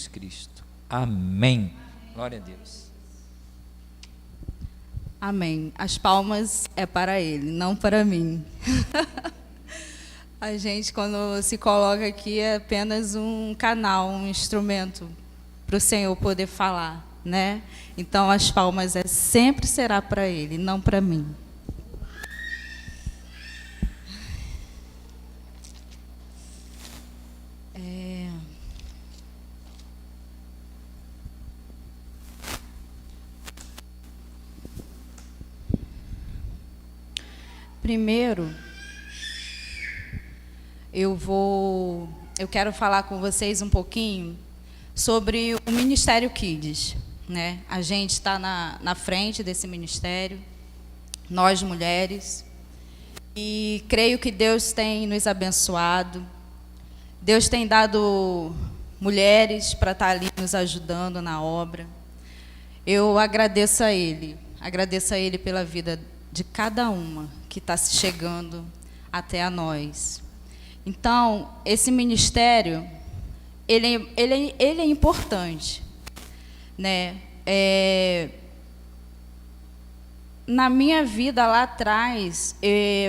Jesus Cristo. Amém. Glória a Deus. Amém. As palmas é para Ele, não para mim. A gente, quando se coloca aqui, é apenas um canal, um instrumento para o Senhor poder falar, né? Então, as palmas sempre será para Ele, não para mim. Primeiro, eu quero falar com vocês um pouquinho sobre o Ministério Kids, né? A gente está na frente desse ministério, nós mulheres, e creio que Deus tem nos abençoado. Deus tem dado mulheres para estar ali nos ajudando na obra. Eu agradeço a Ele pela vida de cada uma que está se chegando até a nós. Então, esse ministério, ele é importante, né? Na minha vida lá atrás,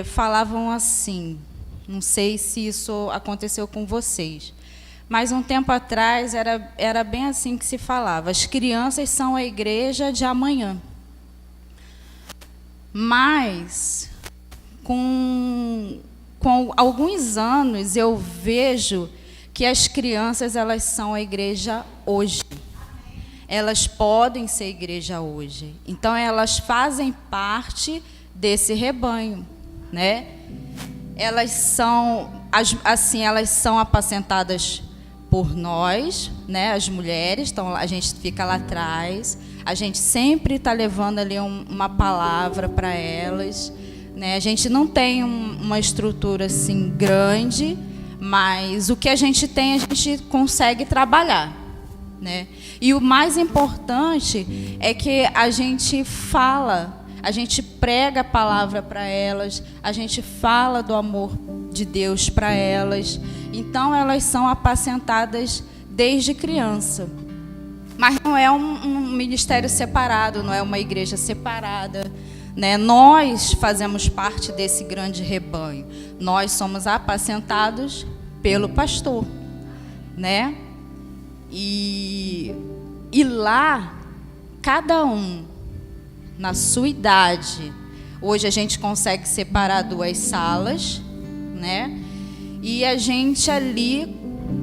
falavam assim, não sei se isso aconteceu com vocês, mas um tempo atrás era bem assim que se falava: as crianças são a igreja de amanhã. Mas, com alguns anos, eu vejo que as crianças, elas são a igreja hoje. Elas podem ser igreja hoje. Então, elas fazem parte desse rebanho, né? Elas são apacentadas por nós, né? As mulheres, então a gente fica lá atrás. A gente sempre está levando ali uma palavra para elas, né? A gente não tem uma estrutura assim grande, mas o que a gente tem, a gente consegue trabalhar, né? E o mais importante é que a gente fala, a gente prega a palavra para elas, a gente fala do amor de Deus para elas. Então, elas são apacentadas desde criança. Mas não é um ministério separado, não é uma igreja separada, né? Nós fazemos parte desse grande rebanho. Nós somos apacentados pelo pastor, né? E lá, cada um, na sua idade, hoje a gente consegue separar 2 salas, né? E a gente ali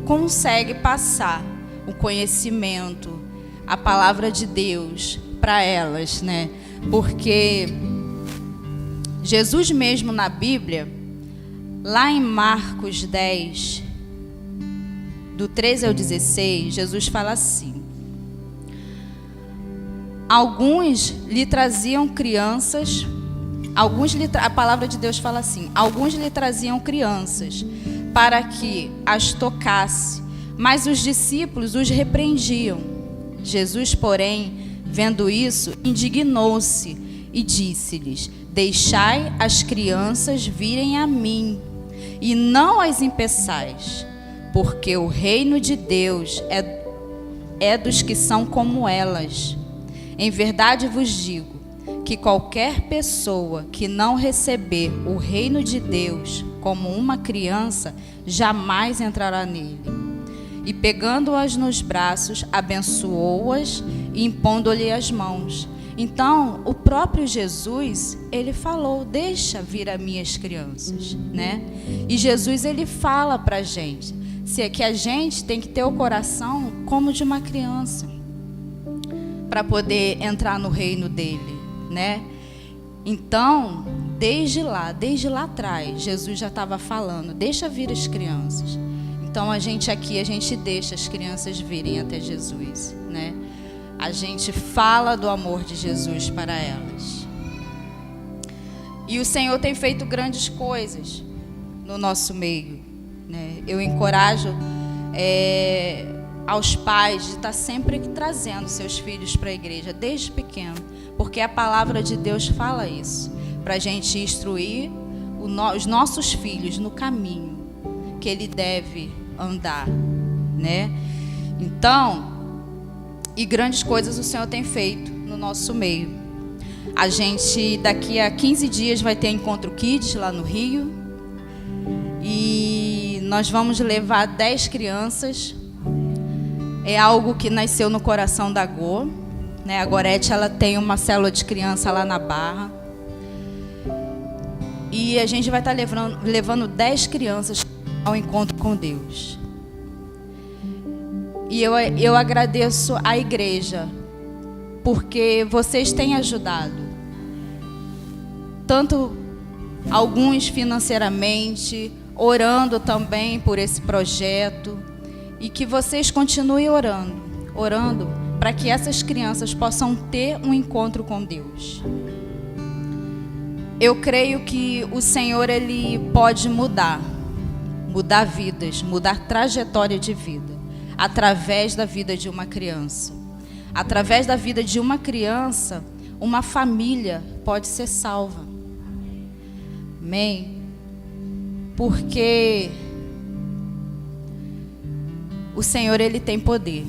consegue passar o conhecimento, a palavra de Deus para elas, né? Porque Jesus mesmo na Bíblia, lá em Marcos 10, do 13 ao 16, Jesus fala assim: alguns lhe traziam crianças, a palavra de Deus fala assim: alguns lhe traziam crianças para que as tocasse, mas os discípulos os repreendiam. Jesus, porém, vendo isso, indignou-se e disse-lhes: deixai as crianças virem a mim, e não as impeçais, porque o reino de Deus é dos que são como elas. Em verdade vos digo que qualquer pessoa que não receber o reino de Deus como uma criança, jamais entrará nele. E pegando-as nos braços, abençoou-as e impondo-lhe as mãos. Então, o próprio Jesus, ele falou: deixa vir a minhas crianças, né? E Jesus, ele fala para a gente que a gente tem que ter o coração como de uma criança para poder entrar no reino dele, né? Então, desde lá atrás, Jesus já estava falando: deixa vir as crianças. Então, a gente deixa as crianças virem até Jesus, né? A gente fala do amor de Jesus para elas. E o Senhor tem feito grandes coisas no nosso meio, né? Eu encorajo aos pais de estar sempre trazendo seus filhos para a igreja, desde pequeno, porque a palavra de Deus fala isso, para a gente instruir os nossos filhos no caminho que ele deve andar, né? Então, e grandes coisas o Senhor tem feito no nosso meio. A gente, daqui a 15 dias, vai ter Encontro Kids lá no Rio. E nós vamos levar 10 crianças. É algo que nasceu no coração da Gô, né? A Gorete, ela tem uma célula de criança lá na Barra. E a gente vai estar levando 10 crianças ao encontro com Deus. E eu agradeço à igreja, porque vocês têm ajudado. Tanto alguns financeiramente, orando também por esse projeto. E que vocês continuem orando para que essas crianças possam ter um encontro com Deus. Eu creio que o Senhor, Ele pode mudar vidas, mudar trajetória de vida, através da vida de uma criança. Através da vida de uma criança, uma família pode ser salva. Amém? Porque o Senhor, Ele tem poder.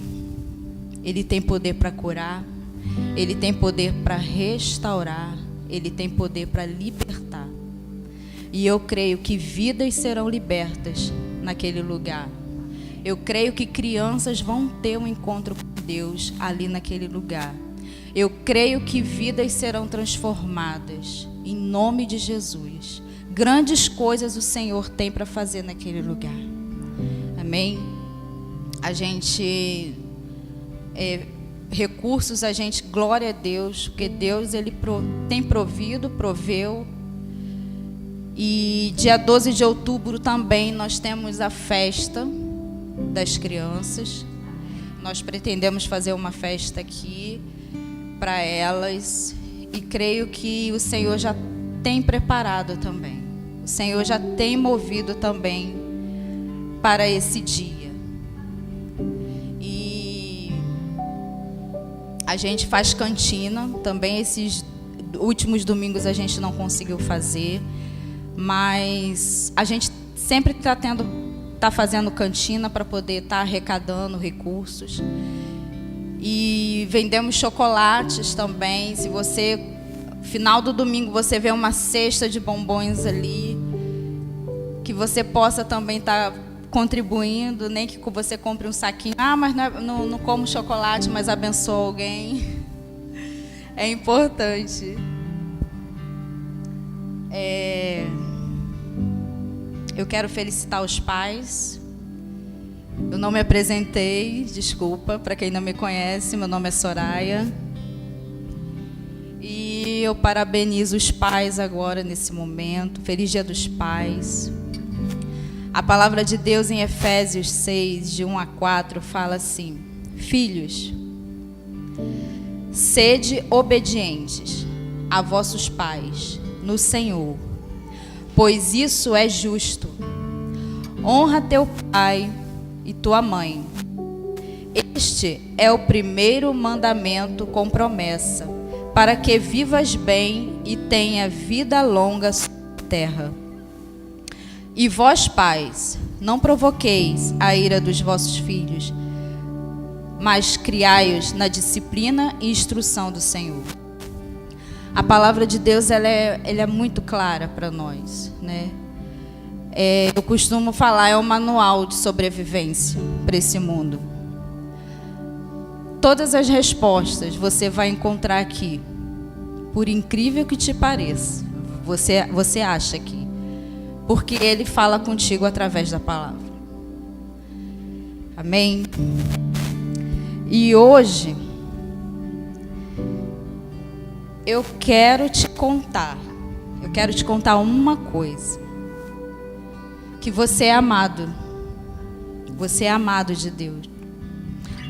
Ele tem poder para curar. Ele tem poder para restaurar. Ele tem poder para libertar. E eu creio que vidas serão libertas naquele lugar. Eu creio que crianças vão ter um encontro com Deus ali naquele lugar. Eu creio que vidas serão transformadas em nome de Jesus. Grandes coisas o Senhor tem para fazer naquele lugar. Amém? A gente recursos, a gente, glória a Deus, porque Deus, Ele tem provido, proveu. E dia 12 de outubro também nós temos a festa das crianças. Nós pretendemos fazer uma festa aqui para elas. E creio que o Senhor já tem preparado também. O Senhor já tem movido também para esse dia. A gente faz cantina, também esses últimos domingos a gente não conseguiu fazer, mas a gente sempre está fazendo cantina para poder estar arrecadando recursos. E vendemos chocolates também. Se você, final do domingo, você vê uma cesta de bombons ali, que você possa também estar contribuindo, nem que você compre um saquinho. Mas não como chocolate, mas abençoa alguém. É importante. Eu quero felicitar os pais. Eu não me apresentei, desculpa, para quem não me conhece, meu nome é Soraya. E eu parabenizo os pais agora, nesse momento. Feliz Dia dos Pais. A palavra de Deus em Efésios 6, de 1 a 4, fala assim: Filhos, sede obedientes a vossos pais no Senhor, pois isso é justo. Honra teu pai e tua mãe. Este é o primeiro mandamento com promessa, para que vivas bem e tenha vida longa sobre a terra. E vós, pais, não provoqueis a ira dos vossos filhos, mas criai-os na disciplina e instrução do Senhor. A palavra de Deus ela é muito clara para nós, né? Eu costumo falar, é um manual de sobrevivência para esse mundo. Todas as respostas você vai encontrar aqui, por incrível que te pareça. Você acha aqui. Porque Ele fala contigo através da palavra. Amém? E hoje, eu quero te contar uma coisa. Que você é amado. Você é amado de Deus.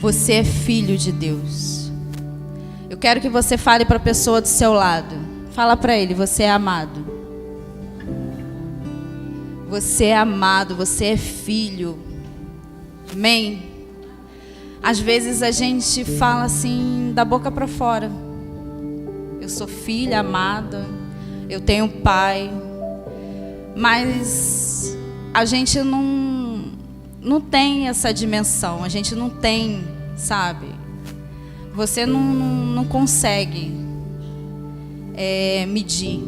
Você é filho de Deus. Eu quero que você fale para a pessoa do seu lado. Fala para ele, você é amado. Você é amado, você é filho. Amém? Às vezes a gente fala assim, da boca para fora. Eu sou filha amada, eu tenho um pai. Mas a gente não tem essa dimensão, a gente não tem, sabe? Você não consegue medir.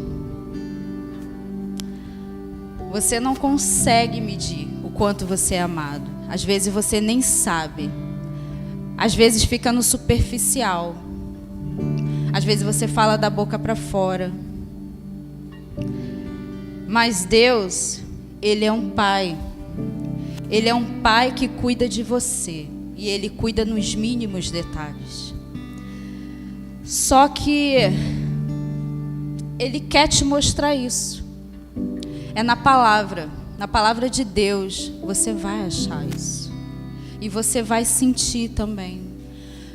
Você não consegue medir o quanto você é amado. Às vezes você nem sabe. Às vezes fica no superficial. Às vezes você fala da boca para fora. Mas Deus, Ele é um Pai. Ele é um Pai que cuida de você. E Ele cuida nos mínimos detalhes. Só que Ele quer te mostrar isso. É na palavra de Deus, você vai achar isso. E você vai sentir também.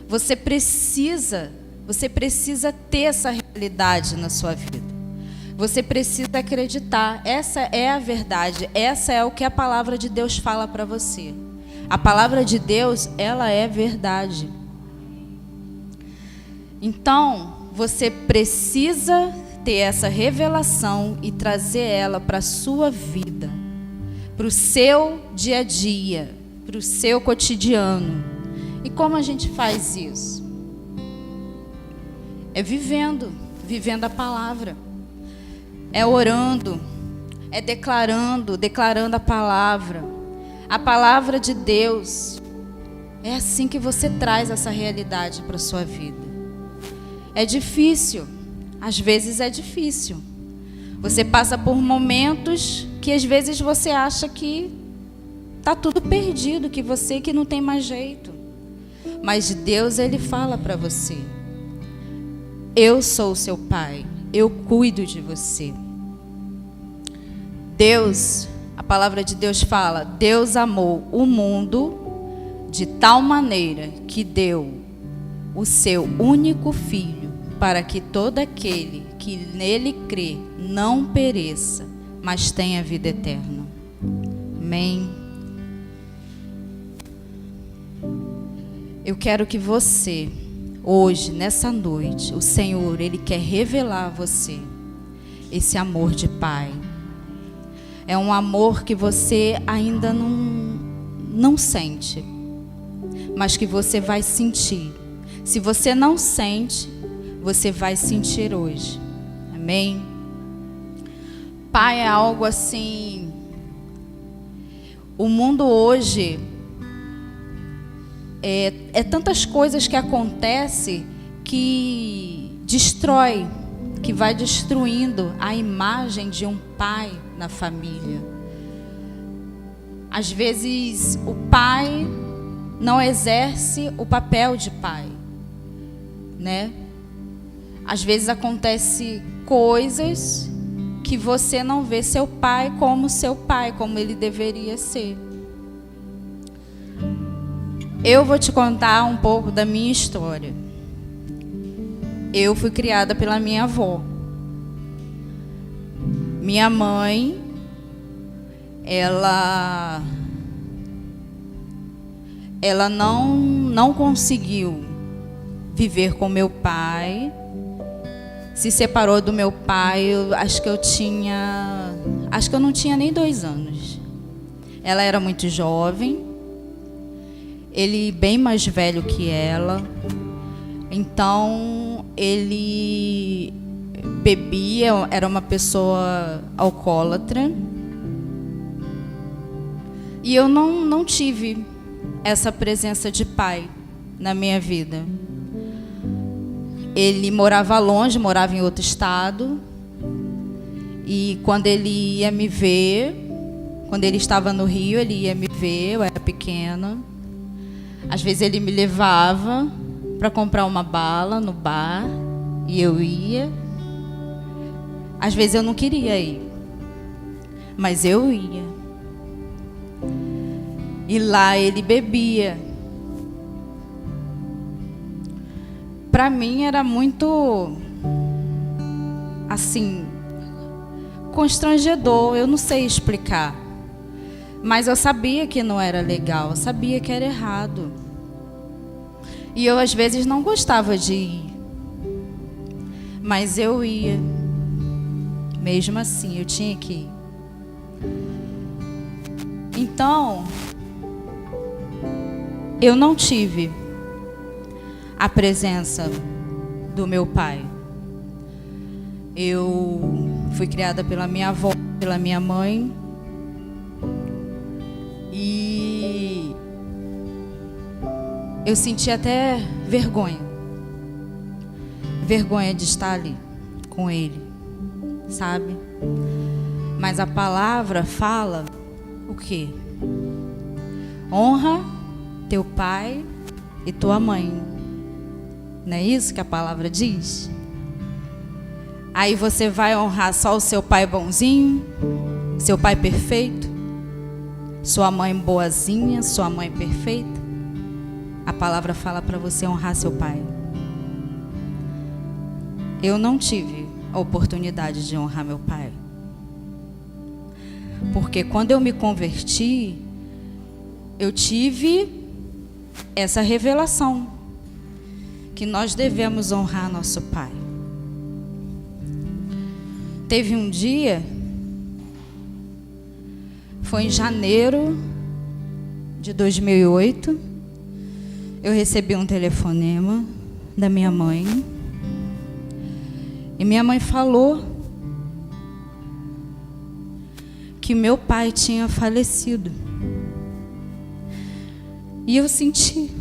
Você precisa ter essa realidade na sua vida. Você precisa acreditar. Essa é a verdade. Essa é o que a palavra de Deus fala para você. A palavra de Deus, ela é verdade. Então, você precisa ter essa revelação e trazer ela para a sua vida, para o seu dia a dia, para o seu cotidiano. E como a gente faz isso? É vivendo a palavra. É orando, é declarando a palavra. A palavra de Deus. É assim que você traz essa realidade para a sua vida. É difícil. Às vezes é difícil. Você passa por momentos que às vezes você acha que está tudo perdido, que não tem mais jeito. Mas Deus, Ele fala para você: eu sou o seu Pai, eu cuido de você. Deus, a palavra de Deus fala: Deus amou o mundo de tal maneira que deu o seu único Filho, para que todo aquele que nele crê não pereça, mas tenha vida eterna. Amém. Eu quero que você, hoje, nessa noite, o Senhor, Ele quer revelar a você esse amor de Pai. É um amor que você ainda não sente, mas que você vai sentir. Se você não sente, você vai sentir hoje. Amém? Pai é algo assim. O mundo hoje é tantas coisas que acontecem que destrói, que vai destruindo a imagem de um pai na família. Às vezes o pai não exerce o papel de pai, né? Às vezes acontece coisas que você não vê seu pai, como ele deveria ser. Eu vou te contar um pouco da minha história. Eu fui criada pela minha avó. Minha mãe, ela não conseguiu viver com meu pai. Se separou do meu pai, acho que eu não tinha nem 2 anos. Ela era muito jovem, ele bem mais velho que ela. Então ele bebia, era uma pessoa alcoólatra. E eu não tive essa presença de pai na minha vida. Ele morava longe, morava em outro estado. E quando ele ia me ver, quando ele estava no Rio, ele ia me ver, eu era pequena. Às vezes ele me levava para comprar uma bala no bar e eu ia. Às vezes eu não queria ir, mas eu ia. E lá ele bebia. Para mim era muito, assim, constrangedor. Eu não sei explicar. Mas eu sabia que não era legal. Eu sabia que era errado. E eu, às vezes, não gostava de ir. Mas eu ia. Mesmo assim, eu tinha que ir. Então, Eu não tive a presença do meu pai. Eu fui criada pela minha avó, pela minha mãe. E eu senti até vergonha. Vergonha de estar ali com ele, sabe? Mas a palavra fala o quê? Honra teu pai e tua mãe. Não é isso que a palavra diz? Aí você vai honrar só o seu pai bonzinho, seu pai perfeito, sua mãe boazinha, sua mãe perfeita? A palavra fala para você honrar seu pai. Eu não tive a oportunidade de honrar meu pai. Porque quando eu me converti, eu tive essa revelação que nós devemos honrar nosso pai. Teve um dia, foi em janeiro de 2008, eu recebi um telefonema da minha mãe. E minha mãe falou que meu pai tinha falecido. E eu senti.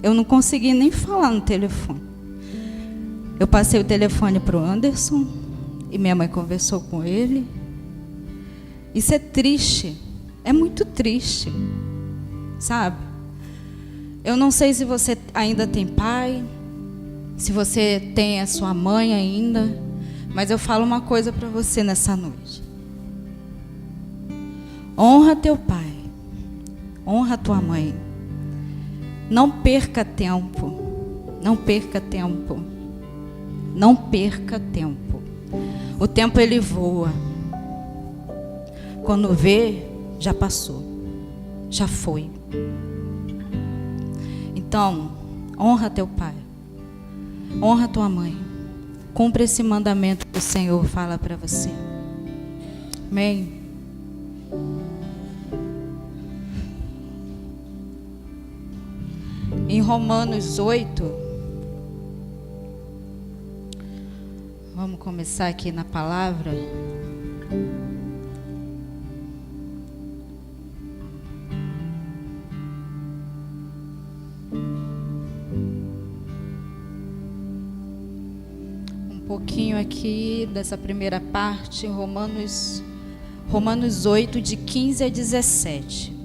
Eu não consegui nem falar no telefone. Eu passei o telefone para o Anderson e minha mãe conversou com ele. Isso é triste. É muito triste. Sabe? Eu não sei se você ainda tem pai, se você tem a sua mãe ainda, mas eu falo uma coisa para você nessa noite. Honra teu pai, honra tua mãe. Não perca tempo, não perca tempo, não perca tempo. O tempo ele voa. Quando vê, já passou, já foi. Então, honra teu pai. Honra tua mãe. Cumpra esse mandamento que o Senhor fala para você. Amém? Em Romanos 8, vamos começar aqui na palavra. Um pouquinho aqui dessa primeira parte, Romanos 8, de 15 a 17.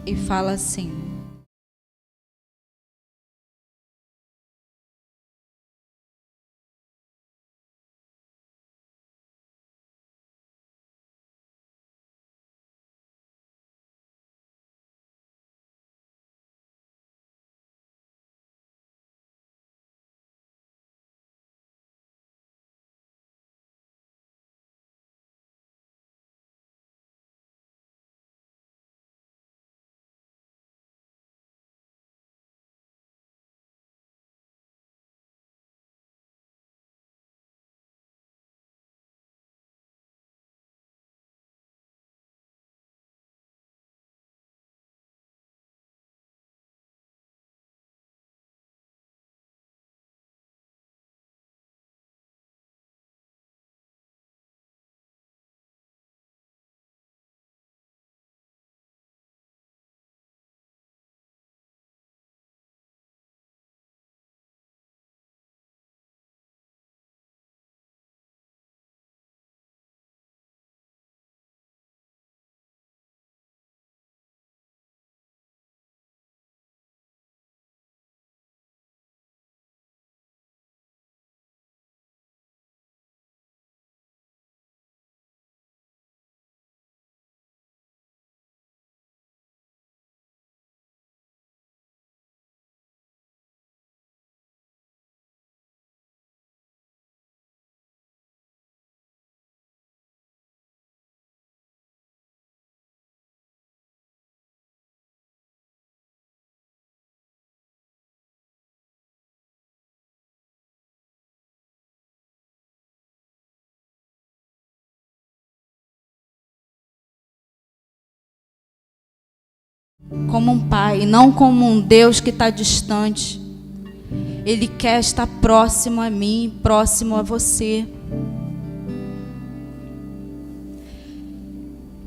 E fala assim: como um pai, e não como um Deus que está distante. Ele quer estar próximo a mim, próximo a você.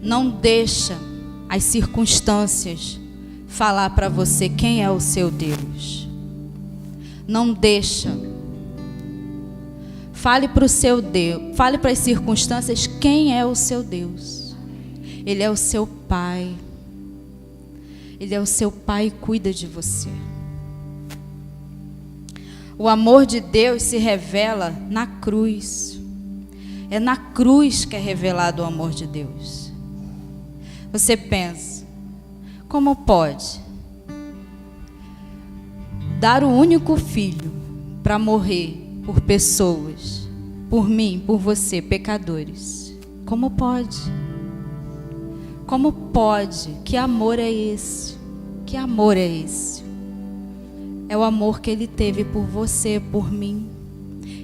Não deixa as circunstâncias falar para você quem é o seu Deus. Não deixa. Fale para o seu Deus, fale para as circunstâncias quem é o seu Deus. Ele é o seu Pai. Ele é o seu Pai e cuida de você. O amor de Deus se revela na cruz. É na cruz que é revelado o amor de Deus. Você pensa, como pode dar o único filho para morrer por pessoas, por mim, por você, pecadores? Como pode? Como pode? Que amor é esse? Que amor é esse? É o amor que Ele teve por você, por mim.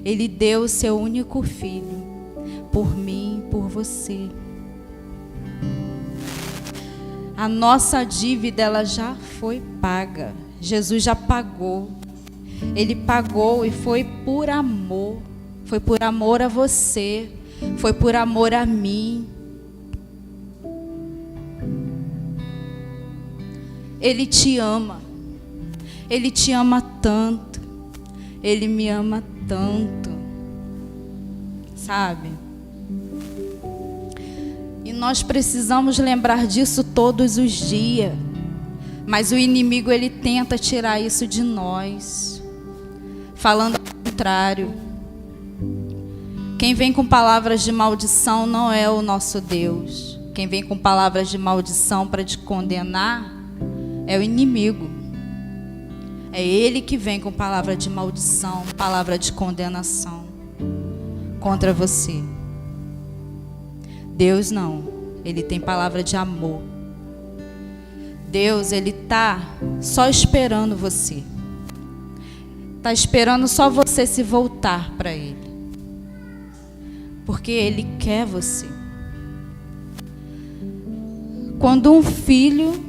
Ele deu o seu único filho por mim, por você. A nossa dívida, ela já foi paga. Jesus já pagou. Ele pagou e foi por amor. Foi por amor a você. Foi por amor a mim. Ele te ama. Ele te ama tanto. Ele me ama tanto. Sabe? E nós precisamos lembrar disso todos os dias. Mas o inimigo, ele tenta tirar isso de nós, falando ao contrário. Quem vem com palavras de maldição não é o nosso Deus. Quem vem com palavras de maldição para te condenar é o inimigo. É ele que vem com palavra de maldição, palavra de condenação contra você. Deus não. Ele tem palavra de amor. Deus, Ele está só esperando você. Está esperando só você se voltar para Ele. Porque Ele quer você. Quando um filho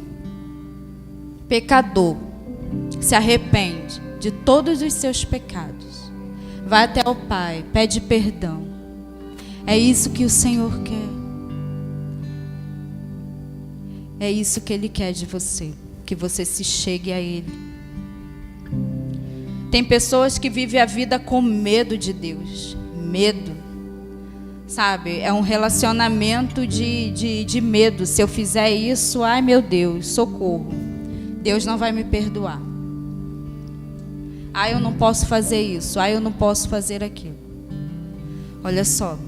pecador se arrepende de todos os seus pecados, vai até o Pai, pede perdão. É isso que o Senhor quer. É isso que Ele quer de você, que você se chegue a Ele. Tem pessoas que vivem a vida com medo de Deus. Medo. Sabe? É um relacionamento de medo. Se eu fizer isso, ai meu Deus, socorro. Deus não vai me perdoar. Ai, eu não posso fazer isso. Ai, eu não posso fazer aquilo. Olha só.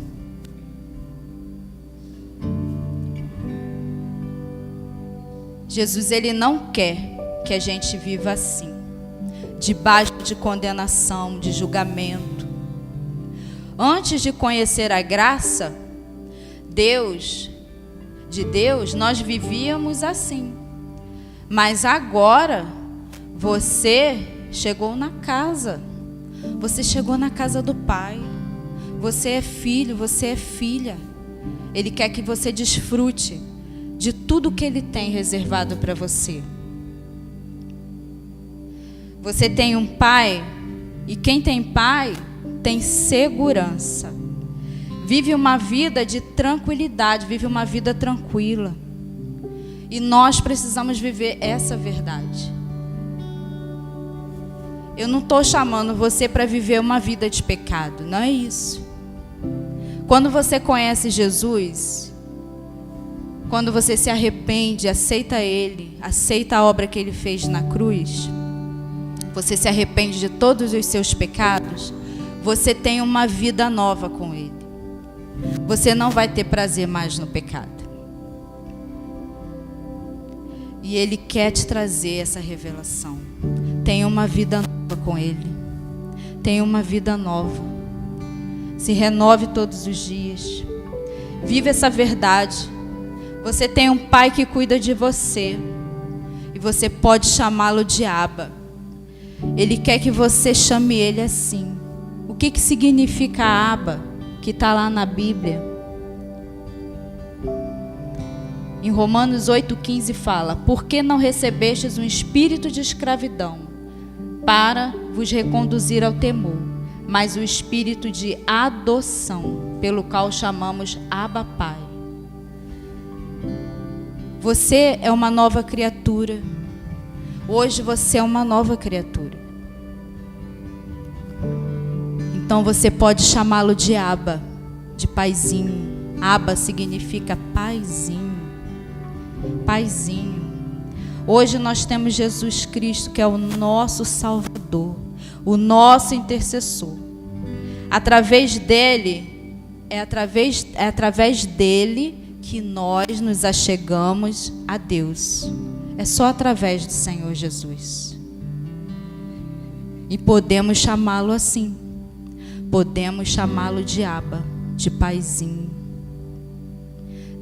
Jesus, Ele não quer que a gente viva assim, debaixo de condenação, de julgamento. Antes de conhecer a graça de Deus, nós vivíamos assim. Mas agora, você chegou na casa. Você chegou na casa do Pai. Você é filho, você é filha. Ele quer que você desfrute de tudo que Ele tem reservado para você. Você tem um pai, e quem tem pai tem segurança. Vive uma vida de tranquilidade, vive uma vida tranquila. E nós precisamos viver essa verdade. Eu não estou chamando você para viver uma vida de pecado, não é isso. Quando você conhece Jesus, quando você se arrepende, aceita Ele, aceita a obra que Ele fez na cruz, você se arrepende de todos os seus pecados, você tem uma vida nova com Ele. Você não vai ter prazer mais no pecado. E Ele quer te trazer essa revelação. Tenha uma vida nova com Ele. Tenha uma vida nova. Se renove todos os dias. Viva essa verdade. Você tem um Pai que cuida de você. E você pode chamá-lo de Abba. Ele quer que você chame Ele assim. O que significa Abba? Que está lá na Bíblia. Em Romanos 8,15 fala: por que não recebestes um espírito de escravidão para vos reconduzir ao temor, mas o espírito de adoção, pelo qual chamamos Abba Pai. Você é uma nova criatura. Hoje você é uma nova criatura. Então você pode chamá-lo de Abba, de paizinho. Abba significa paizinho. Paizinho. Hoje nós temos Jesus Cristo, que é o nosso Salvador, o nosso intercessor. Através dele, é através dele que nós nos achegamos a Deus. É só através do Senhor Jesus. E podemos chamá-lo assim. Podemos chamá-lo de Abba, de paizinho.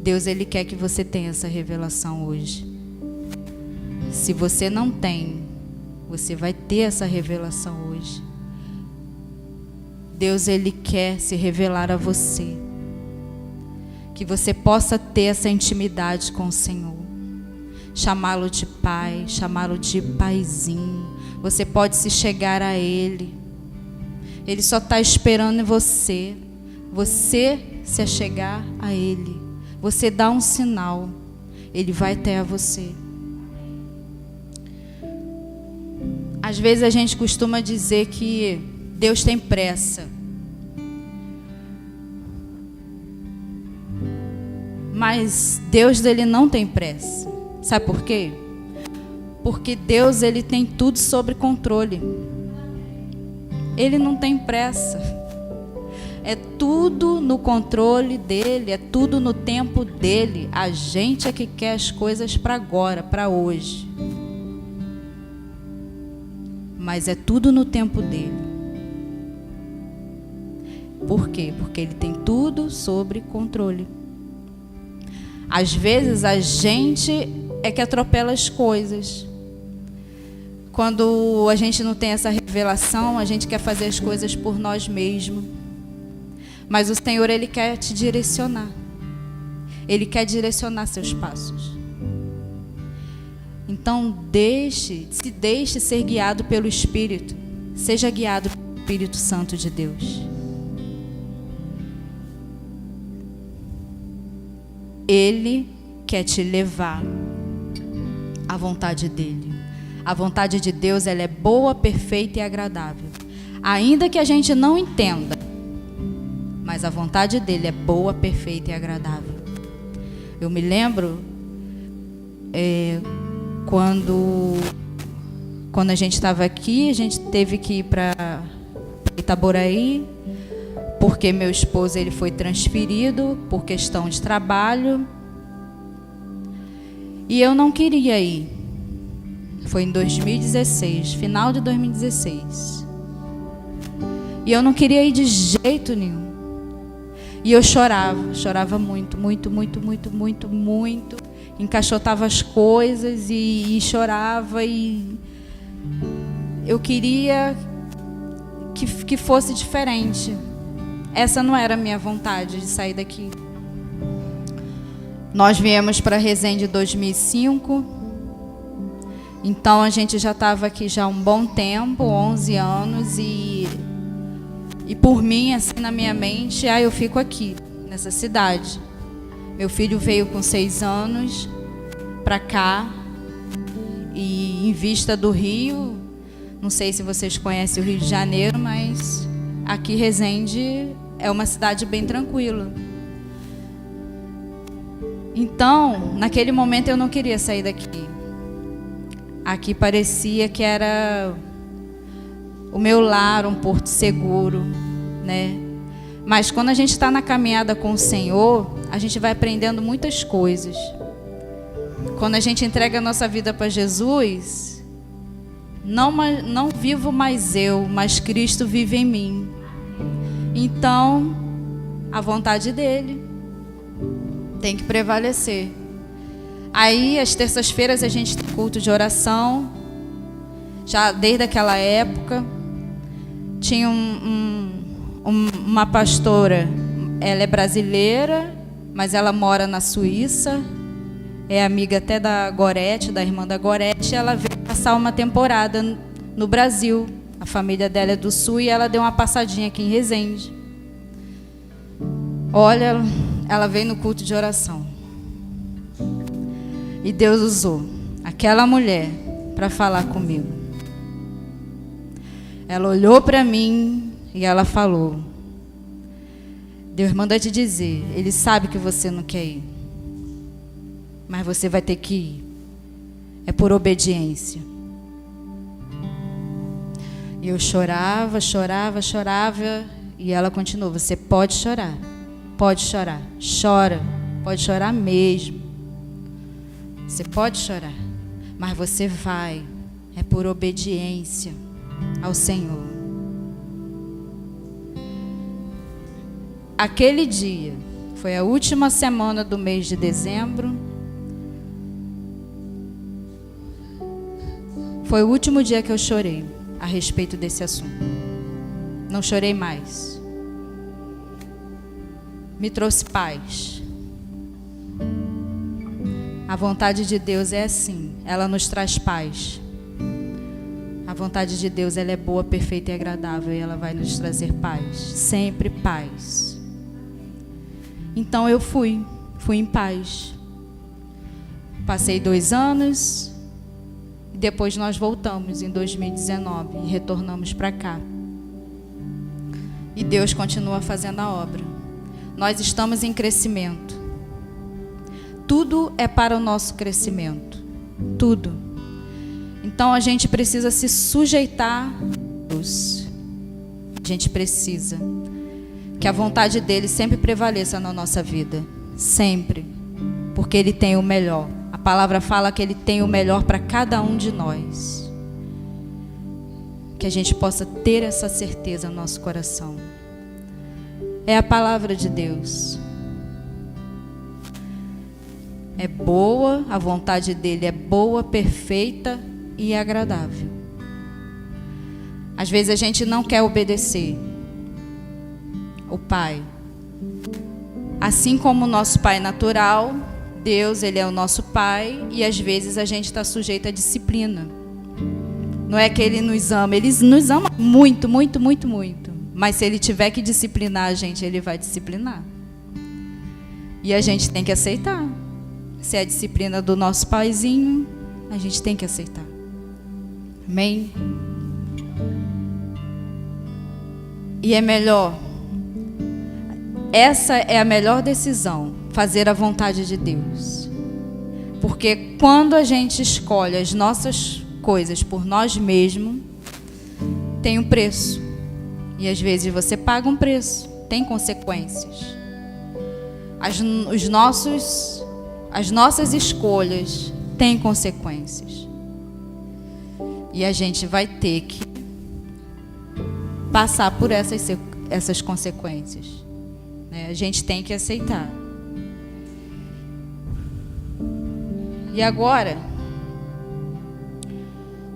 Deus, ele quer que você tenha essa revelação hoje. Se você não tem, você vai ter essa revelação hoje. Deus, ele quer se revelar a você. Que você possa ter essa intimidade com o Senhor. Chamá-lo de pai, chamá-lo de paizinho. Você pode se chegar a ele. Ele só está esperando em você. Você se achegar a ele. Você dá um sinal, ele vai até a você. Às vezes a gente costuma dizer que Deus tem pressa. Mas Deus, ele não tem pressa. Sabe por quê? Porque Deus, ele tem tudo sob controle. Ele não tem pressa. É tudo no controle dele, é tudo no tempo dele. A gente é que quer as coisas para agora, para hoje. Mas é tudo no tempo dele. Por quê? Porque ele tem tudo sob controle. Às vezes a gente é que atropela as coisas. Quando a gente não tem essa revelação, a gente quer fazer as coisas por nós mesmos. Mas o Senhor, ele quer te direcionar. Ele quer direcionar seus passos. Então, se deixe ser guiado pelo Espírito. Seja guiado pelo Espírito Santo de Deus. Ele quer te levar à vontade dele. A vontade de Deus, ela é boa, perfeita e agradável. Ainda que a gente não entenda, mas a vontade dele é boa, perfeita e agradável. Eu me lembro quando a gente estava aqui, a gente teve que ir para Itaboraí, porque meu esposo, ele foi transferido por questão de trabalho. E eu não queria ir. Foi em 2016, final de 2016. E eu não queria ir de jeito nenhum. E eu chorava muito, muito, muito, muito, muito, muito. Encaixotava as coisas e chorava. E eu queria que fosse diferente. Essa não era a minha vontade de sair daqui. Nós viemos para Resende em 2005. Então a gente já estava aqui já há um bom tempo, 11 anos. E por mim, assim na minha mente, eu fico aqui, nessa cidade. Meu filho veio com 6 anos para cá. E em vista do Rio, não sei se vocês conhecem o Rio de Janeiro, mas aqui Resende é uma cidade bem tranquila. Então, naquele momento eu não queria sair daqui. Aqui parecia que era o meu lar, um porto seguro, né? Mas quando a gente está na caminhada com o Senhor, a gente vai aprendendo muitas coisas. Quando a gente entrega a nossa vida para Jesus, não vivo mais eu, mas Cristo vive em mim. Então, a vontade dele tem que prevalecer. Aí, às terças-feiras, a gente tem culto de oração. Já desde aquela época, tinha uma pastora. Ela é brasileira, mas ela mora na Suíça. é amiga até da Gorete, da irmã da Gorete. Ela veio passar uma temporada no Brasil. A família dela é do Sul e ela deu uma passadinha aqui em Resende. Olha, ela veio no culto de oração. E Deus usou aquela mulher para falar comigo. Ela olhou para mim e ela falou: Deus manda te dizer, Ele sabe que você não quer ir, mas você vai ter que ir. É por obediência. E eu chorava, chorava, chorava. E ela continuou: você pode chorar. Pode chorar. Chora. Pode chorar mesmo. Você pode chorar. Mas você vai. É por obediência ao Senhor. Aquele dia foi a última semana do mês de dezembro. Foi o último dia que eu chorei a respeito desse assunto. Não chorei mais. Me trouxe paz. A vontade de Deus é assim, ela nos traz paz. A vontade de Deus, ela é boa, perfeita e agradável, e ela vai nos trazer paz, sempre paz. Então eu fui em paz. Passei 2 anos. E depois nós voltamos em 2019 e retornamos para cá. E Deus continua fazendo a obra. Nós estamos em crescimento. Tudo é para o nosso crescimento. Tudo. Então a gente precisa se sujeitar a Deus. A gente precisa que a vontade dele sempre prevaleça na nossa vida. Sempre. Porque ele tem o melhor. A palavra fala que Ele tem o melhor para cada um de nós. Que a gente possa ter essa certeza no nosso coração. É a palavra de Deus. É boa, a vontade dEle é boa, perfeita e agradável. Às vezes a gente não quer obedecer o Pai. Assim como o nosso Pai natural, Deus, Ele é o nosso Pai, e às vezes a gente está sujeito à disciplina. Não é que Ele nos ama, Ele nos ama muito, muito, muito, muito. Mas se Ele tiver que disciplinar a gente, Ele vai disciplinar. E a gente tem que aceitar. Se é a disciplina do nosso paizinho, a gente tem que aceitar. Amém? E é melhor. Essa é a melhor decisão, fazer a vontade de Deus. Porque quando a gente escolhe as nossas coisas por nós mesmos, tem um preço. E às vezes você paga um preço, tem consequências. As nossas escolhas têm consequências. E a gente vai ter que passar por essas consequências. A gente tem que aceitar. E agora,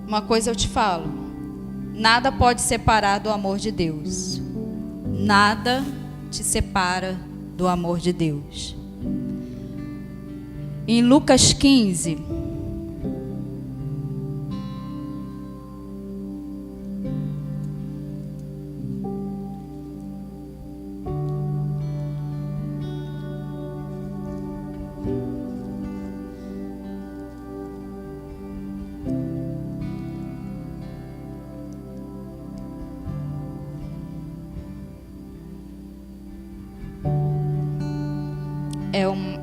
uma coisa eu te falo: nada pode separar do amor de Deus. Nada te separa do amor de Deus. Em Lucas 15,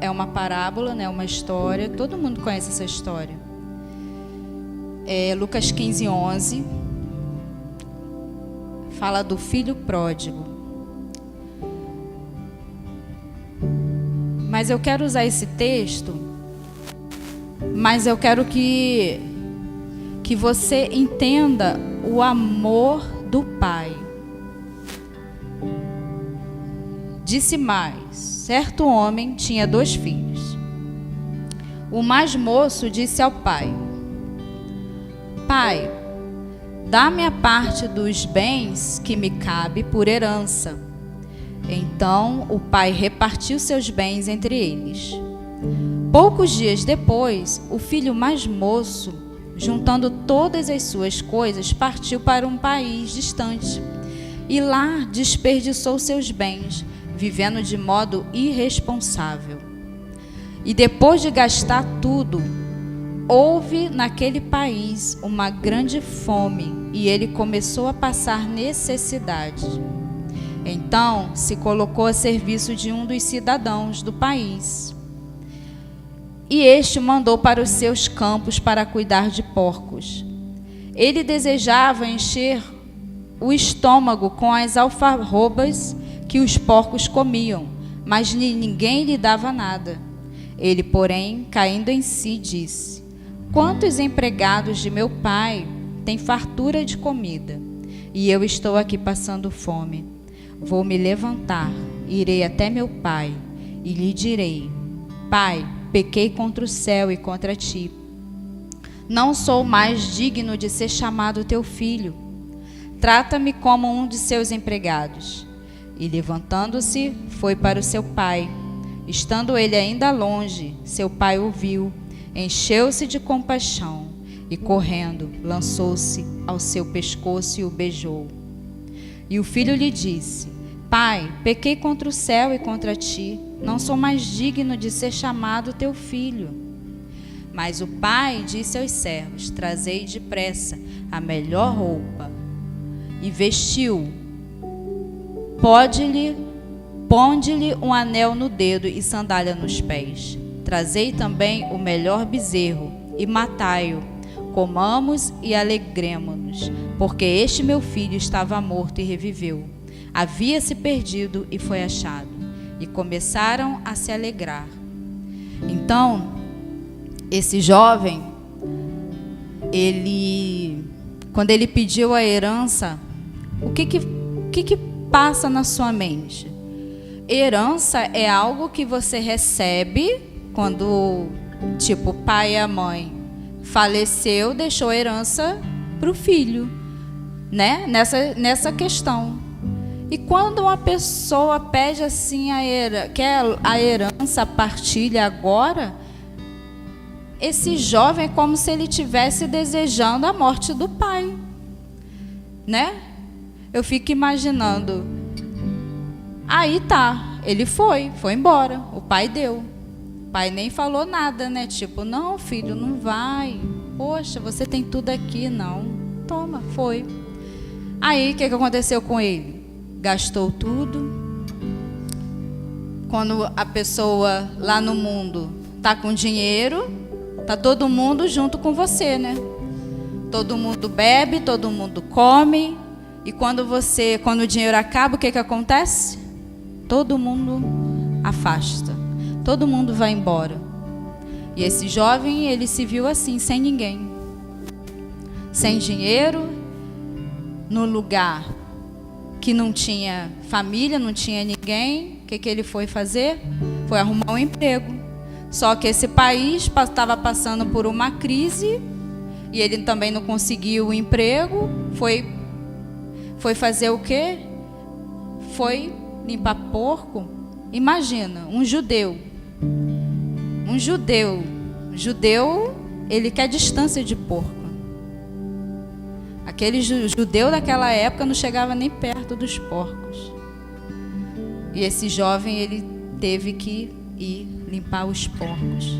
é uma parábola, né? Uma história. Todo mundo conhece essa história. Lucas 15, 11. Fala do filho pródigo. Mas eu quero usar esse texto, mas eu quero que você entenda o amor do Pai. Disse mais: certo homem tinha 2 filhos. O mais moço disse ao pai: Pai, dá-me a parte dos bens que me cabe por herança. Então o pai repartiu seus bens entre eles. Poucos dias depois, o filho mais moço, juntando todas as suas coisas, partiu para um país distante e lá desperdiçou seus bens, vivendo de modo irresponsável. E depois de gastar tudo, houve naquele país uma grande fome e ele começou a passar necessidade. Então se colocou a serviço de um dos cidadãos do país. E este o mandou para os seus campos para cuidar de porcos. Ele desejava encher o estômago com as alfarrobas que os porcos comiam, mas ninguém lhe dava nada. Ele, porém, caindo em si, disse: quantos empregados de meu pai têm fartura de comida, e eu estou aqui passando fome. Vou me levantar, irei até meu pai, e lhe direi: Pai, pequei contra o céu e contra ti. Não sou mais digno de ser chamado teu filho. Trata-me como um de seus empregados. E levantando-se, foi para o seu pai. Estando ele ainda longe, seu pai o viu, encheu-se de compaixão e, correndo, lançou-se ao seu pescoço e o beijou. E o filho lhe disse: Pai, pequei contra o céu e contra ti, não sou mais digno de ser chamado teu filho. Mas o pai disse aos servos: Trazei depressa a melhor roupa e vestiu. Ponde-lhe um anel no dedo e sandália nos pés. Trazei também o melhor bezerro e matai-o. Comamos e alegremo-nos, porque este meu filho estava morto e reviveu. Havia se perdido e foi achado. E começaram a se alegrar. Então, esse jovem, quando ele pediu a herança, o que passa na sua mente? Herança é algo que você recebe quando, tipo, o pai e a mãe faleceu, deixou herança para o filho, né? Nessa questão. E quando uma pessoa pede assim quer a herança, a partilha agora, esse jovem é como se ele estivesse desejando a morte do pai, né? Eu fico imaginando. Aí tá, ele foi embora, o pai deu. O pai nem falou nada, né? Tipo, não, filho, não vai. Poxa, você tem tudo aqui, não. Toma, foi. Aí, o que aconteceu com ele? Gastou tudo. Quando a pessoa lá no mundo tá com dinheiro, tá todo mundo junto com você, né? Todo mundo bebe, todo mundo come. E quando o dinheiro acaba, o que acontece? Todo mundo afasta. Todo mundo vai embora. E esse jovem, ele se viu assim, sem ninguém. Sem dinheiro, no lugar que não tinha família, não tinha ninguém. O que ele foi fazer? Foi arrumar um emprego. Só que esse país estava passando por uma crise e ele também não conseguiu o emprego. Foi fazer o quê? Foi limpar porco. Imagina, um judeu, ele quer distância de porco. Aquele judeu daquela época não chegava nem perto dos porcos. E esse jovem, ele teve que ir limpar os porcos.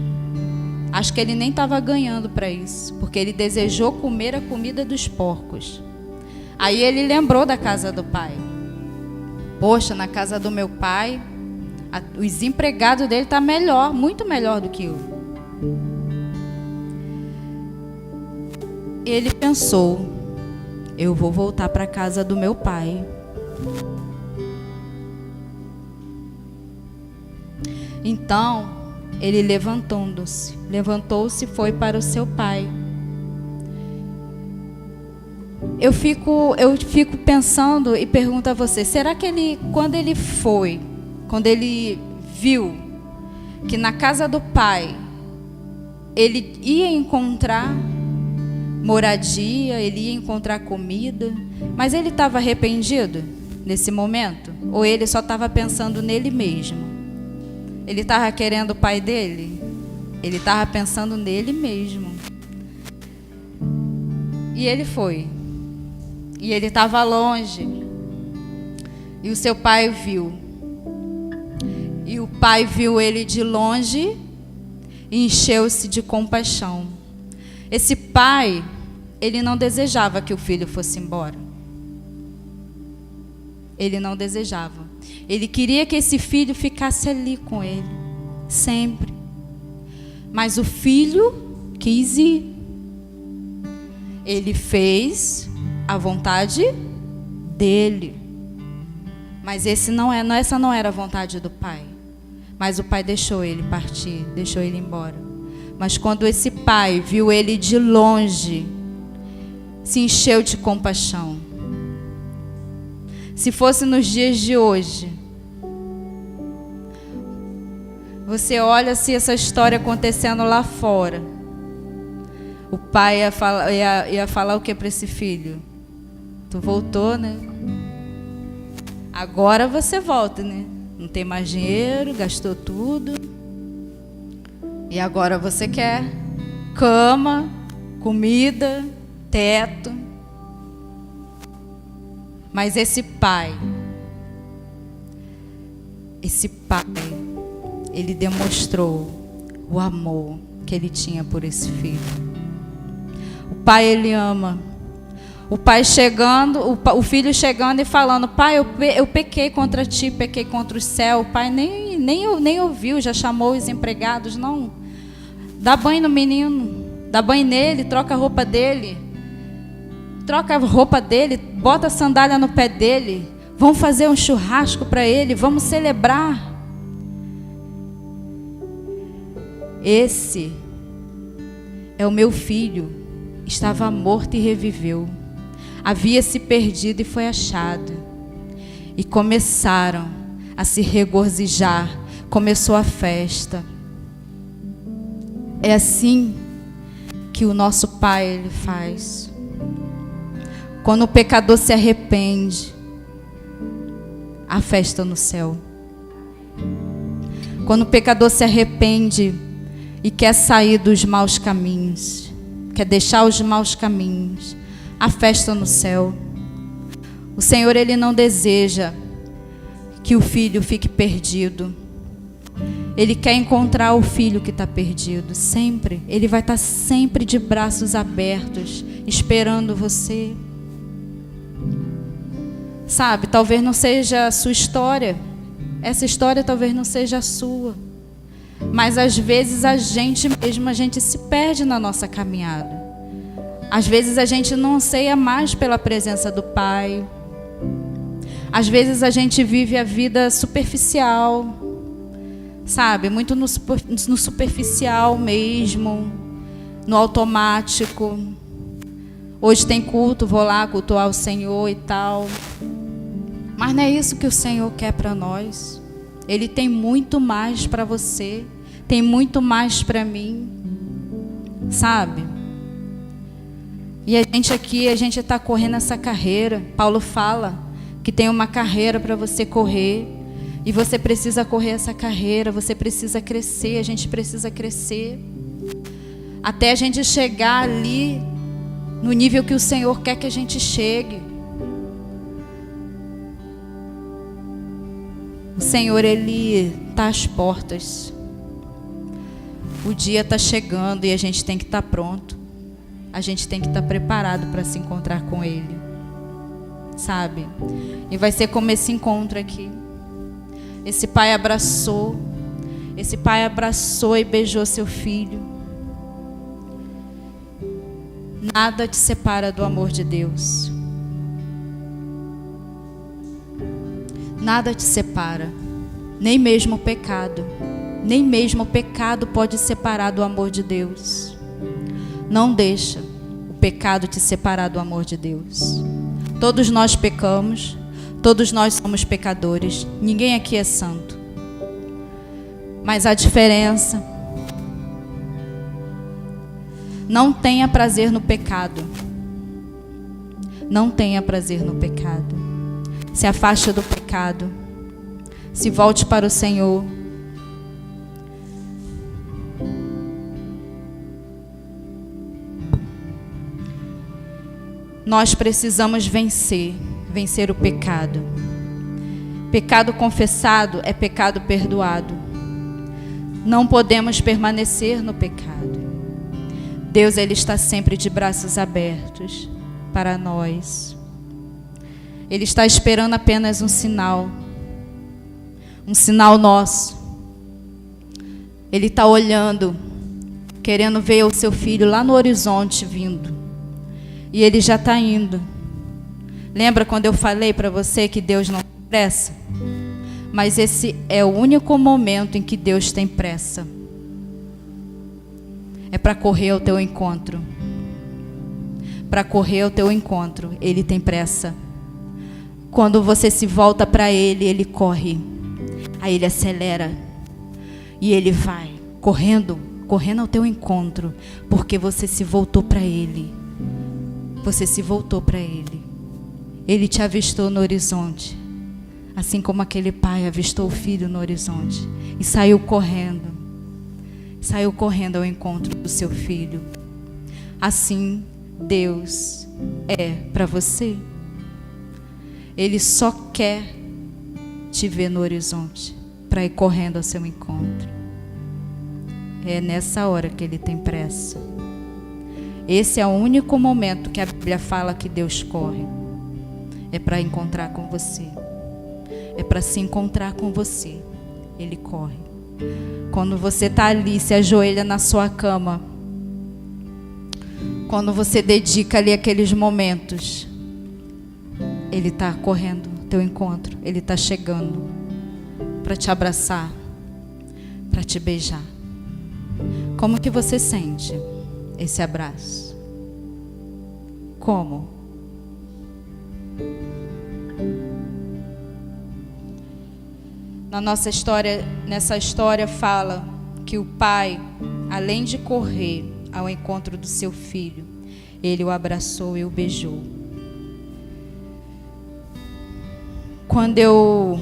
Acho que ele nem estava ganhando para isso, porque ele desejou comer a comida dos porcos. Aí ele lembrou da casa do pai. Poxa, na casa do meu pai, os empregados dele estão melhor, muito melhor do que eu. Ele pensou: eu vou voltar para a casa do meu pai. Então, ele levantou-se e foi para o seu pai. Eu fico pensando e pergunto a você, será que quando ele viu que na casa do pai ele ia encontrar moradia, ele ia encontrar comida, mas ele estava arrependido nesse momento? Ou ele só estava pensando nele mesmo? Ele estava querendo o pai dele? Ele estava pensando nele mesmo. E ele foi. E ele estava longe. E o seu pai viu. E o pai viu ele de longe e encheu-se de compaixão. Esse pai, ele não desejava que o filho fosse embora. Ele não desejava. Ele queria que esse filho ficasse ali com ele, sempre. Mas o filho quis ir. Ele fez a vontade dele. Mas essa não era a vontade do pai. Mas o pai deixou ele partir, deixou ele embora. Mas quando esse pai viu ele de longe, se encheu de compaixão. Se fosse nos dias de hoje, você olha se essa história acontecendo lá fora, o pai ia falar o que para esse filho? Tu voltou, né? Agora você volta, né? Não tem mais dinheiro, gastou tudo. E agora você quer cama, comida, teto. Mas esse pai, ele demonstrou o amor que ele tinha por esse filho. O pai, ele ama. O pai chegando, o filho chegando e falando: pai, eu pequei contra ti, pequei contra o céu. O pai nem ouviu, já chamou os empregados. Não, dá banho no menino, dá banho nele, troca a roupa dele. Troca a roupa dele, bota a sandália no pé dele. Vamos fazer um churrasco para ele, vamos celebrar. Esse é o meu filho. Estava morto e reviveu. Havia se perdido e foi achado. E começaram a se regozijar. Começou a festa. É assim que o nosso Pai, ele faz. Quando o pecador se arrepende, há festa no céu. Quando o pecador se arrepende e quer sair dos maus caminhos, quer deixar os maus caminhos, há festa no céu. O Senhor, ele não deseja que o filho fique perdido. Ele quer encontrar o filho que está perdido, sempre. Ele vai estar sempre de braços abertos, esperando você. Sabe, talvez não seja a sua história. Essa história talvez não seja a sua. Mas às vezes a gente se perde na nossa caminhada. Às vezes a gente não anseia mais pela presença do Pai. Às vezes a gente vive a vida superficial. Sabe, muito no superficial mesmo. No automático. Hoje tem culto, vou lá cultuar o Senhor e tal. Mas não é isso que o Senhor quer para nós. Ele tem muito mais para você. Tem muito mais para mim. Sabe? E a gente aqui, a gente está correndo essa carreira. Paulo fala que tem uma carreira para você correr. E você precisa correr essa carreira. Você precisa crescer. A gente precisa crescer. Até a gente chegar ali no nível que o Senhor quer que a gente chegue. O Senhor, ele está às portas. O dia está chegando e a gente tem que estar pronto. A gente tem que estar preparado para se encontrar com Ele. Sabe? E vai ser como esse encontro aqui. Esse pai abraçou e beijou seu filho. Nada te separa do amor de Deus. Nada te separa, nem mesmo o pecado. Nem mesmo o pecado pode separar do amor de Deus. Não deixa o pecado te separar do amor de Deus. Todos nós pecamos, todos nós somos pecadores. Ninguém aqui é santo. Mas a diferença, não tenha prazer no pecado. Não tenha prazer no pecado. Se afaste do pecado. Se volte para o Senhor. nós precisamos vencer o pecado. Pecado confessado é pecado perdoado. Não podemos permanecer no pecado. Deus, Ele está sempre de braços abertos para nós. Ele está esperando apenas um sinal nosso. Ele está olhando, querendo ver o seu filho lá no horizonte vindo. E ele já está indo. Lembra quando eu falei para você que Deus não tem pressa? Mas esse é o único momento em que Deus tem pressa. É para correr ao teu encontro. Para correr ao teu encontro, Ele tem pressa. Quando você se volta para Ele, Ele corre. Aí Ele acelera. E Ele vai correndo ao teu encontro. Porque você se voltou para Ele. Você se voltou para Ele. Ele te avistou no horizonte. Assim como aquele pai avistou o filho no horizonte. E saiu correndo. Saiu correndo ao encontro do seu filho. Assim Deus é para você. Ele só quer te ver no horizonte para ir correndo ao seu encontro. É nessa hora que Ele tem pressa. Esse é o único momento que a Bíblia fala que Deus corre. É para encontrar com você. É para se encontrar com você. Ele corre. Quando você está ali, se ajoelha na sua cama. Quando você dedica ali aqueles momentos, Ele está correndo ao teu encontro. Ele está chegando para te abraçar, para te beijar. Como que você sente esse abraço? Como? Na nossa história, nessa história fala que o pai, além de correr ao encontro do seu filho, ele o abraçou e o beijou. Quando eu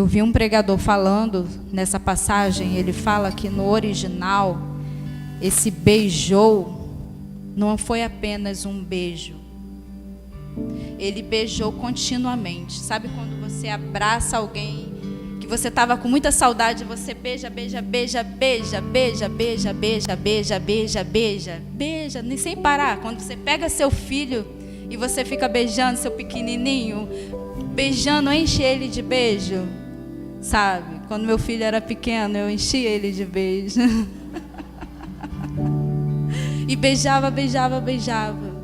vi um pregador falando nessa passagem, ele fala que no original, esse beijou não foi apenas um beijo. Ele beijou continuamente. Sabe quando você abraça alguém que você estava com muita saudade, você beija, beija, beija, beija, beija, beija, beija, beija, beija, beija, beija, nem sem parar. Quando você pega seu filho e você fica beijando seu pequenininho, beijando, enche ele de beijo. Sabe? Quando meu filho era pequeno, eu enchia ele de beijo. E beijava, beijava, beijava.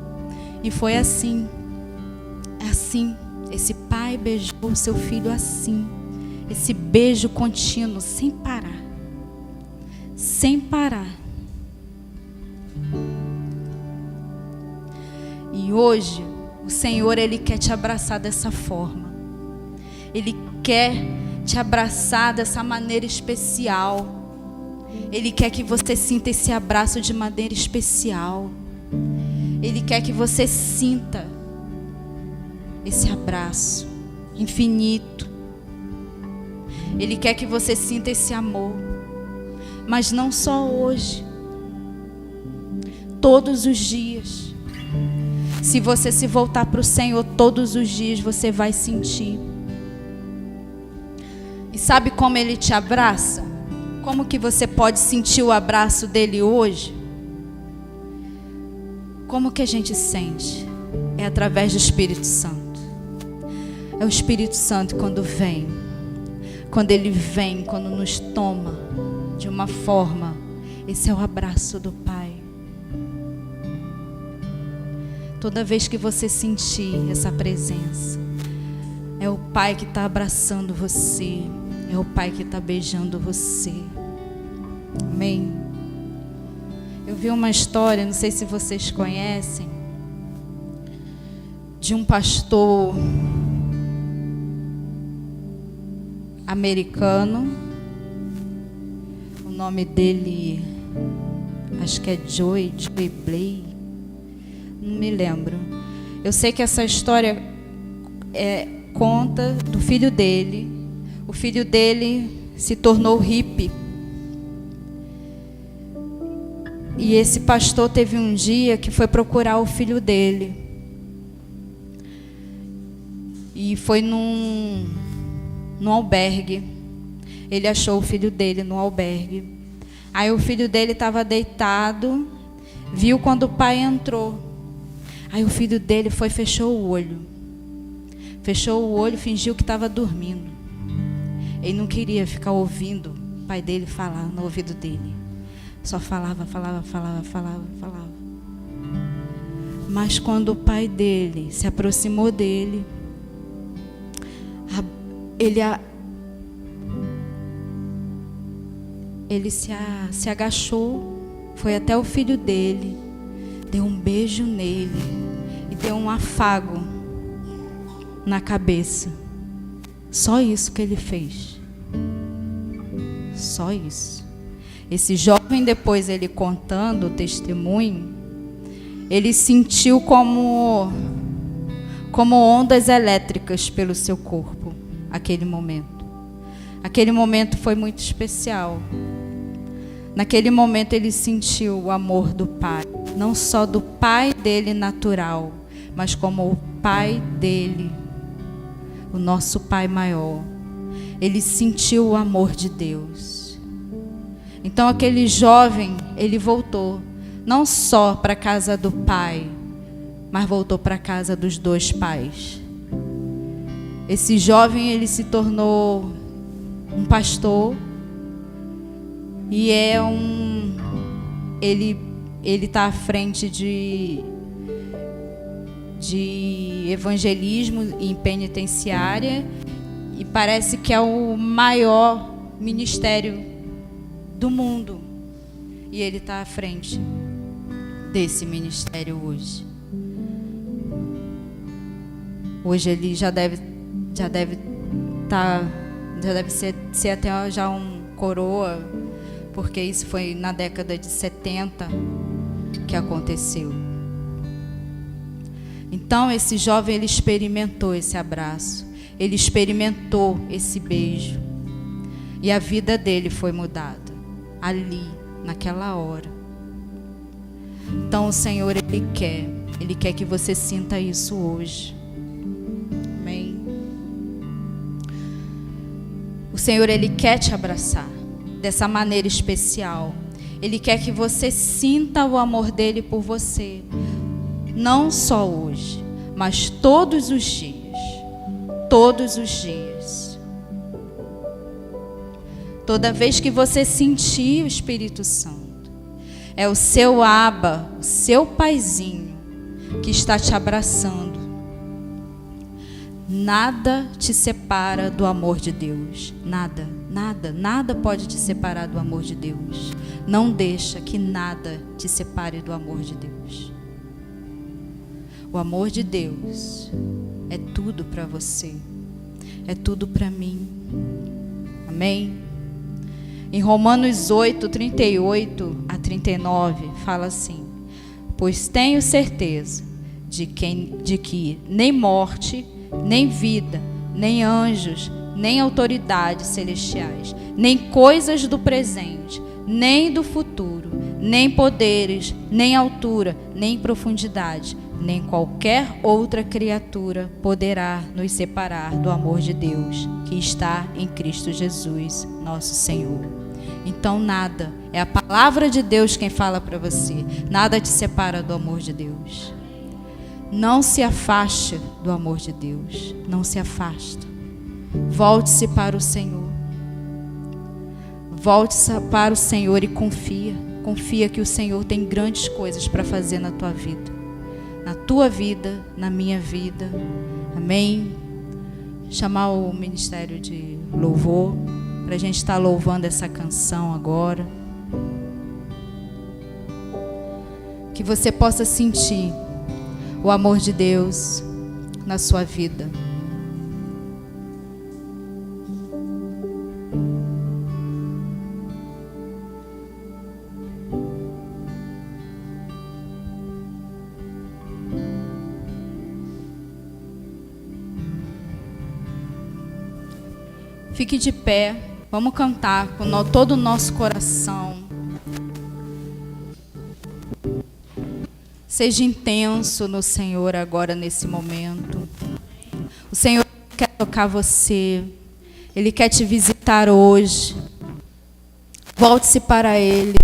E foi assim. Assim, esse pai beijou o seu filho assim. Esse beijo contínuo, sem parar. Sem parar. E hoje, o Senhor, Ele quer te abraçar dessa forma. Ele quer te abraçar dessa maneira especial. Ele quer que você sinta esse abraço de maneira especial. Ele quer que você sinta esse abraço infinito. Ele quer que você sinta esse amor. Mas não só hoje. Todos os dias. Se você se voltar para o Senhor todos os dias, você vai sentir. E sabe como Ele te abraça? Como que você pode sentir o abraço dele hoje? Como que a gente sente? É através do Espírito Santo. É o Espírito Santo quando vem. Quando Ele vem, quando nos toma de uma forma. Esse é o abraço do Pai. Toda vez que você sentir essa presença, é o Pai que está abraçando você. É o Pai que está beijando você. Amém? Eu vi uma história, não sei se vocês conhecem, de um pastor americano. O nome dele, acho que é Joey Blay. Não me lembro. Eu sei que essa história conta do filho dele. O filho dele se tornou hippie. E esse pastor teve um dia que foi procurar o filho dele. E foi num albergue. Ele achou o filho dele no albergue. Aí o filho dele estava deitado, viu quando o pai entrou. Aí o filho dele foi e fechou o olho. Fechou o olho, fingiu que estava dormindo. Ele não queria ficar ouvindo o pai dele falar no ouvido dele. Só falava. Mas quando o pai dele se aproximou dele, ele se agachou, foi até o filho dele, deu um beijo nele e deu um afago na cabeça. Só isso que ele fez. Só isso. Esse jovem, depois ele contando o testemunho, ele sentiu como ondas elétricas pelo seu corpo, aquele momento. Aquele momento foi muito especial. Naquele momento ele sentiu o amor do Pai, não só do Pai dele natural, mas como o Pai dele, o nosso Pai maior. Ele sentiu o amor de Deus. Então aquele jovem, ele voltou, não só para a casa do pai, mas voltou para a casa dos dois pais. Esse jovem, ele se tornou um pastor e ele está à frente de evangelismo em penitenciária e parece que é o maior ministério do mundo. E ele está à frente desse ministério hoje. Hoje ele já deve ser até já um coroa, porque isso foi na década de 70 que aconteceu. Então esse jovem, ele experimentou esse abraço, ele experimentou esse beijo, e a vida dele foi mudada ali, naquela hora. Então o Senhor, Ele quer que você sinta isso hoje. Amém? O Senhor, Ele quer te abraçar dessa maneira especial. Ele quer que você sinta o amor dele por você, não só hoje, mas todos os dias. Todos os dias. Toda vez que você sentir o Espírito Santo, é o seu Abba, o seu paizinho, que está te abraçando. Nada te separa do amor de Deus. Nada pode te separar do amor de Deus. Não deixa que nada te separe do amor de Deus. O amor de Deus é tudo para você. É tudo para mim. Amém? Em Romanos 8, 38 a 39, fala assim: pois tenho certeza de que nem morte, nem vida, nem anjos, nem autoridades celestiais, nem coisas do presente, nem do futuro, nem poderes, nem altura, nem profundidade, nem qualquer outra criatura poderá nos separar do amor de Deus que está em Cristo Jesus, nosso Senhor. Então nada, é a palavra de Deus quem fala para você, nada te separa do amor de Deus. Não se afaste do amor de Deus, não se afasta. Volte-se para o Senhor. Volte-se para o Senhor e confia que o Senhor tem grandes coisas para fazer na tua vida. Na tua vida, na minha vida. Amém? Chamar o ministério de louvor para a gente estar louvando essa canção agora. Que você possa sentir o amor de Deus na sua vida. Fique de pé, vamos cantar com todo o nosso coração. Seja intenso no Senhor agora, nesse momento. O Senhor quer tocar você. Ele quer te visitar hoje. Volte-se para Ele.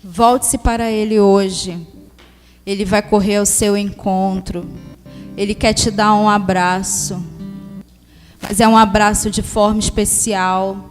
Volte-se para Ele hoje. Ele vai correr ao seu encontro. Ele quer te dar um abraço. Mas é um abraço de forma especial.